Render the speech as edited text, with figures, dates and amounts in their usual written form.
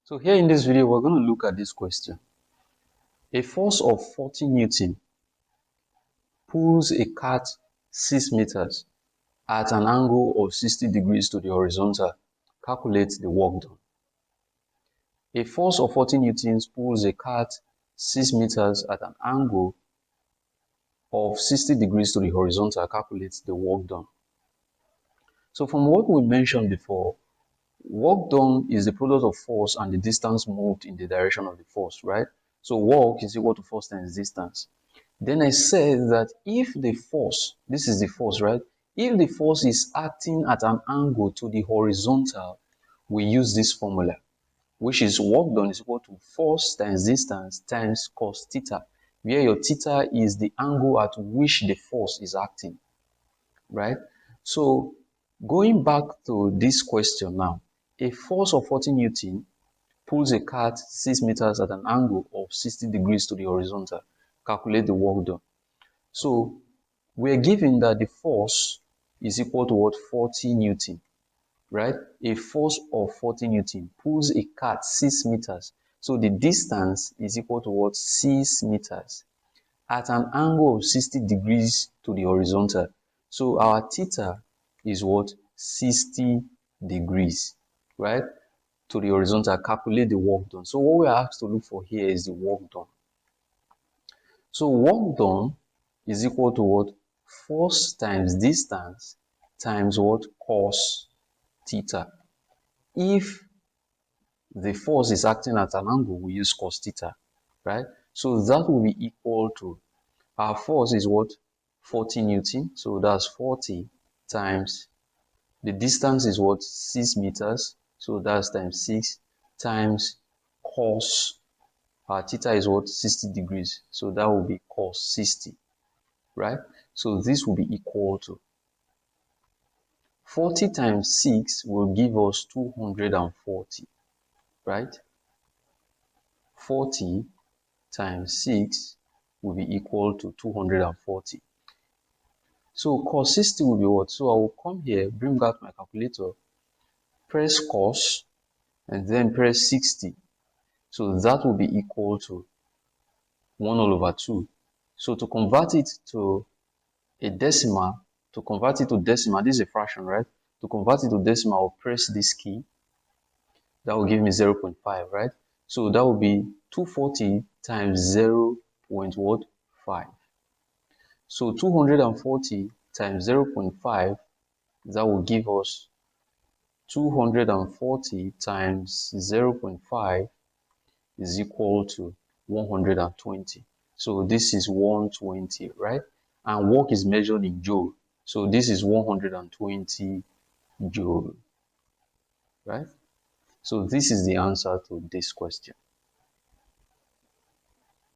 So here in this video, we're going to look at this question. A force of 40 Newton pulls a cart 6 meters at an angle of 60 degrees to the horizontal. Calculate the work done. A force of 40 newtons pulls a cart 6 meters at an angle of 60 degrees to the horizontal. Calculate the work done. So from what we mentioned before, work done is the product of force and the distance moved in the direction of the force, right? So work is equal to force times distance. Then I said that if the force, this is the force, right? If the force is acting at an angle to the horizontal, we use this formula, which is work done is equal to force times distance times cos theta, where your theta is the angle at which the force is acting, right? So going back to this question now, a force of 40 Newton pulls a cart 6 meters at an angle of 60 degrees to the horizontal. Calculate the work done. So we're given that the force is equal to what? 40 Newton, right? A force of 40 Newton pulls a cart 6 meters. So the distance is equal to what? 6 meters at an angle of 60 degrees to the horizontal. So our theta is what? 60 degrees, right? To the horizontal. Calculate the work done. So what we're asked to look for here is the work done. So work done is equal to what? Force times distance times what? Cos theta. If the force is acting at an angle, we use cos theta, right? So that will be equal to, our force is what? 40 Newton. So that's 40 times, the distance is what? 6 meters. So that's times 6 times cos, our theta is what? 60 degrees. So that will be cos 60, right? So this will be equal to 40 times 6 will give us 240, right? 40 times 6 will be equal to 240. So cos 60 will be what? So I will come here, bring out my calculator, press cos, and then press 60. So that will be equal to 1 all over 2. So to convert it to a decimal, this is a fraction, right? To convert it to decimal, I'll press this key. That will give me 0.5, right? So that will be 240 times 0.5. So 240 times 0.5, that will give us 240 times 0.5 is equal to 120. So this is 120, right? And work is measured in joule. So this is 120 joule, right? So this is the answer to this question.